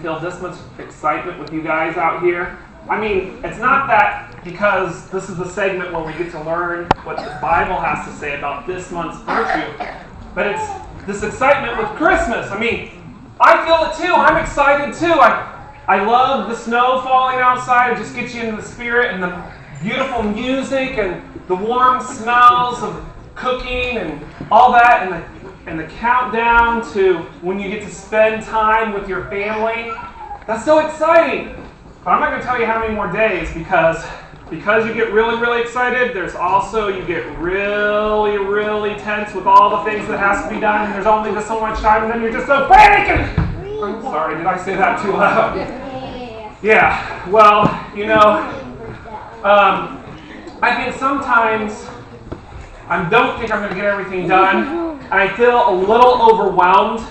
feel this much excitement with you guys out here. I mean, it's not that because this is the segment where we get to learn what the Bible has to say about this month's virtue, but it's this excitement with Christmas. I mean, I feel it too. I'm excited too. I love the snow falling outside. It just gets you into the spirit, and the beautiful music and the warm smells of cooking and all that, and the countdown to when you get to spend time with your family. That's so exciting. But I'm not going to tell you how many more days because you get really, really excited, there's also, you get really, really tense with all the things that has to be done, and there's only just so much time, and then you're just so frantic. I'm sorry, did I say that too loud? Yeah, well, you know, I think sometimes I don't think I'm going to get everything done, and I feel a little overwhelmed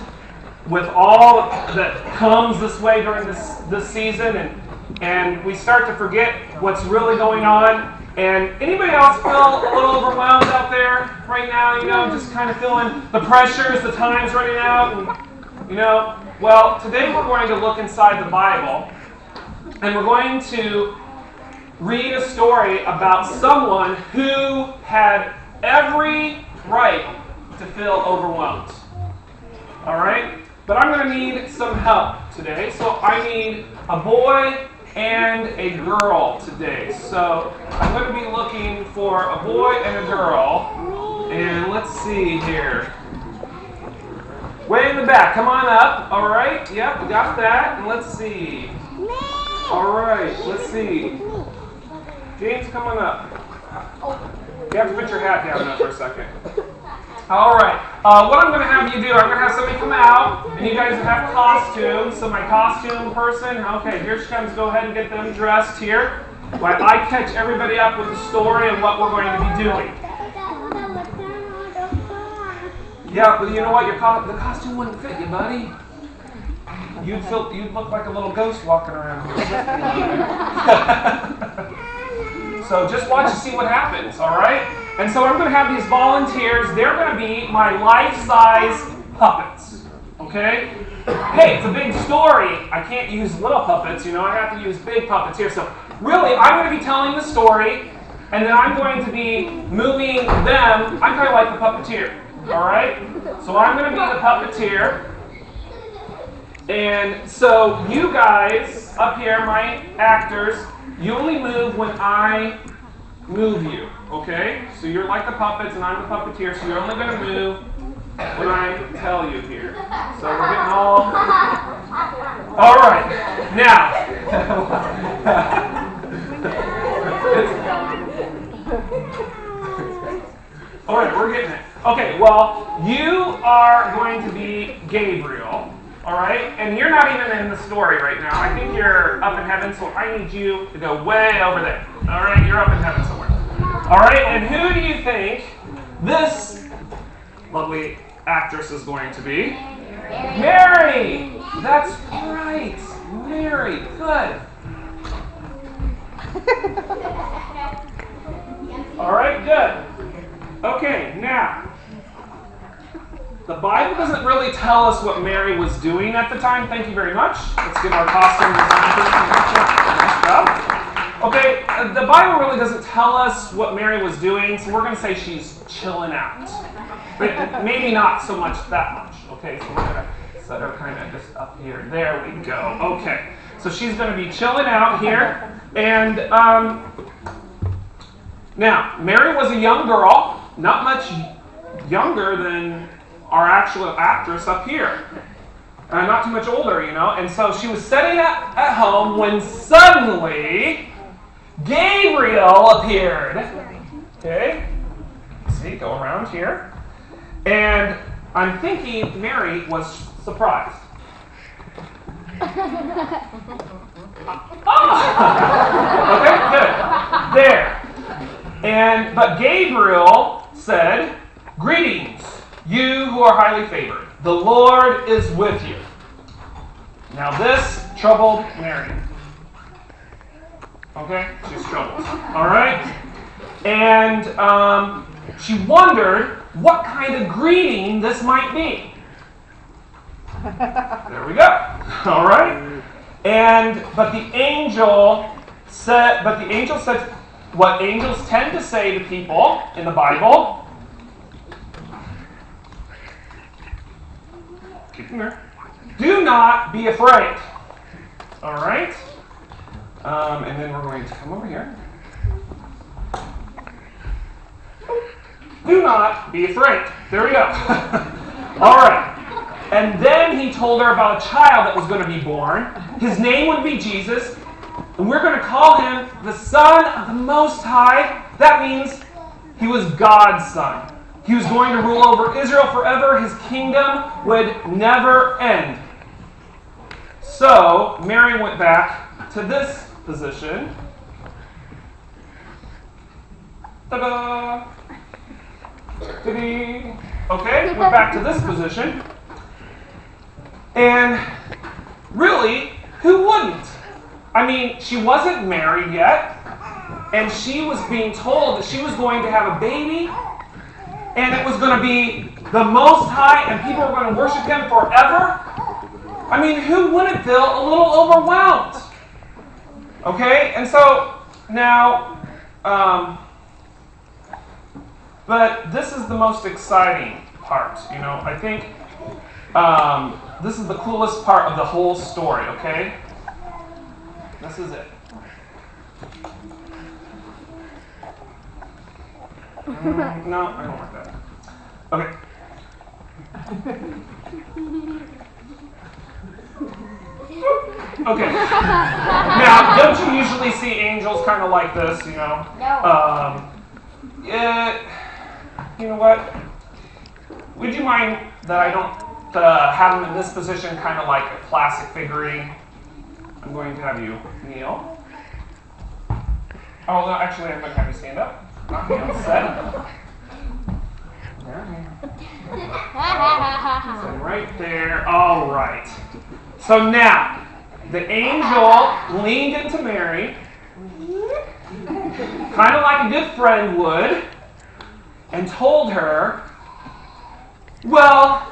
with all that comes this way during this season, and we start to forget what's really going on. And anybody else feel a little overwhelmed out there right now? You know, just kind of feeling the pressures, the time's running out, and you know. Well, today we're going to look inside the Bible, and we're going to read a story about someone who had every right to feel overwhelmed. All right? But I'm going to need some help today. So I need a boy and a girl today. So I'm going to be looking for a boy and a girl. And let's see here. Way in the back. Come on up. All right. Yep, we got that. And let's see. All right. Let's see. James, come on up. You have to put your hat down now for a second. All right. What I'm going to have you do, I'm going to have somebody come out, and you guys have costumes. So my costume person, okay, here she comes. Go ahead and get them dressed here. While I catch everybody up with the story and what we're going to be doing. Yeah, but you know what? The costume wouldn't fit you, buddy. You'd look like a little ghost walking around here. So just watch and see what happens, all right? And so I'm going to have these volunteers. They're going to be my life-size puppets, okay? Hey, it's a big story. I can't use little puppets, you know. I have to use big puppets here. So really, I'm going to be telling the story, and then I'm going to be moving them. I'm kind of like the puppeteer, all right? So I'm going to be the puppeteer. And so you guys up here, my actors, you only move when I move you, okay? So you're like the puppets and I'm the puppeteer, so you're only going to move when I tell you here. So we're getting all right, now. All right, we're getting it. Okay, well, you are going to be Gabriel. All right? And you're not even in the story right now. I think you're up in heaven, so I need you to go way over there. All right? You're up in heaven somewhere. All right? And who do you think this lovely actress is going to be? Mary! That's right. Mary. Good. All right, good. Okay, now. The Bible doesn't really tell us what Mary was doing at the time. Thank you very much. Let's give our costume design. Okay, the Bible really doesn't tell us what Mary was doing, so we're going to say she's chilling out. But maybe not so much that much. Okay, so we're going to set her kind of just up here. There we go. Okay, so she's going to be chilling out here. And now, Mary was a young girl, not much younger than our actual actress up here. Not too much older, you know. And so she was sitting at home when suddenly Gabriel appeared. Okay? See, go around here. And I'm thinking Mary was surprised. Okay, good. There. But Gabriel said, "Greetings, you who are highly favored. The Lord is with you." Now this troubled Mary. Okay? She's troubled. All right? And she wondered what kind of greeting this might be. There we go. All right? But the angel said what angels tend to say to people in the Bible. Keep them there. Do not be afraid. All right? And then we're going to come over here. Do not be afraid. There we go. All right. And then he told her about a child that was going to be born. His name would be Jesus. And we're going to call him the Son of the Most High. That means he was God's son. He was going to rule over Israel forever. His kingdom would never end. So Mary went back to this position. Ta-da! Okay, went back to this position. And really, who wouldn't? I mean, she wasn't married yet, and she was being told that she was going to have a baby, and it was going to be the Most High, and people were going to worship him forever. I mean, who wouldn't feel a little overwhelmed? Okay, and so now, but this is the most exciting part. I think this is the coolest part of the whole story, okay? This is it. No, I don't like that. Okay. Okay. Now, don't you usually see angels kind of like this, No. Yeah. You know what? Would you mind that I don't have them in this position, kind of like a plastic figurine? I'm going to have you kneel. Oh, no, actually, I'm going to have you stand up. Not kneel, set. So right there. All right. So now, the angel leaned into Mary, kind of like a good friend would, and told her, well,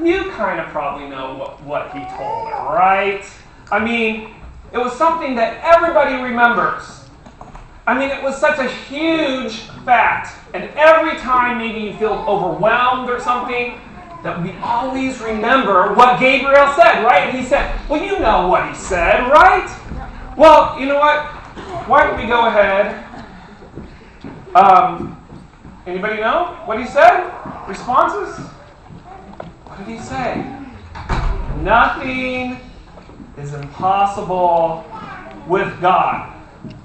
you kind of probably know what he told her, right? I mean, it was something that everybody remembers. I mean, it was such a huge fact. And every time maybe you feel overwhelmed or something, that we always remember what Gabriel said, right? And he said, well, you know what he said, right? Well, you know what? Why don't we go ahead? Anybody know what he said? Responses? What did he say? Nothing is impossible with God.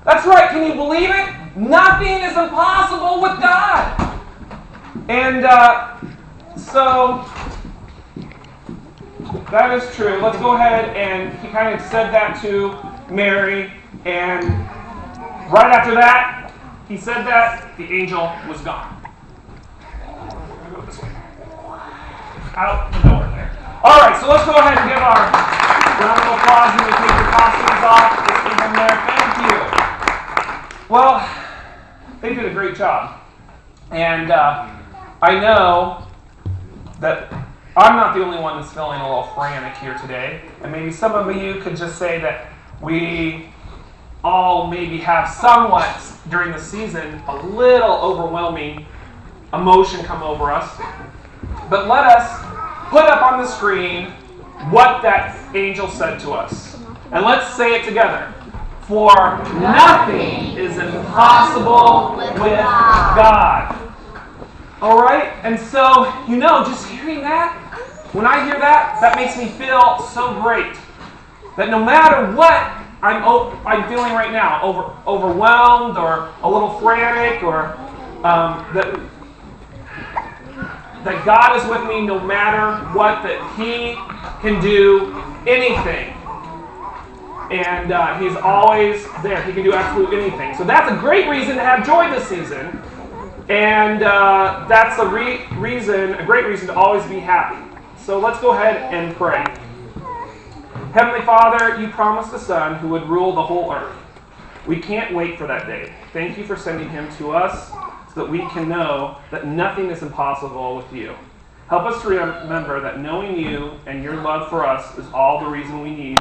That's right. Can you believe it? Nothing is impossible with God. And so that is true. Let's go ahead, and he kind of said that to Mary, and right after that, he said that, the angel was gone. Go this way. Out the door there. All right, so let's go ahead and give our round of applause and we take your costumes off. Leave them there. Thank you. Well, they did a great job. And I know that I'm not the only one that's feeling a little frantic here today. And maybe some of you could just say that we all maybe have somewhat, during the season, a little overwhelming emotion come over us. But let us put up on the screen what that angel said to us. And let's say it together. For nothing is impossible with God. All right? And so, just hearing that, when I hear that, that makes me feel so great. That no matter what I'm feeling right now, overwhelmed or a little frantic, or that God is with me no matter what, that He can do anything. And He's always there. He can do absolutely anything. So that's a great reason to have joy this season. And that's a great reason to always be happy. So let's go ahead and pray. Heavenly Father, you promised a Son who would rule the whole earth. We can't wait for that day. Thank you for sending Him to us so that we can know that nothing is impossible with you. Help us to remember that knowing you and your love for us is all the reason we need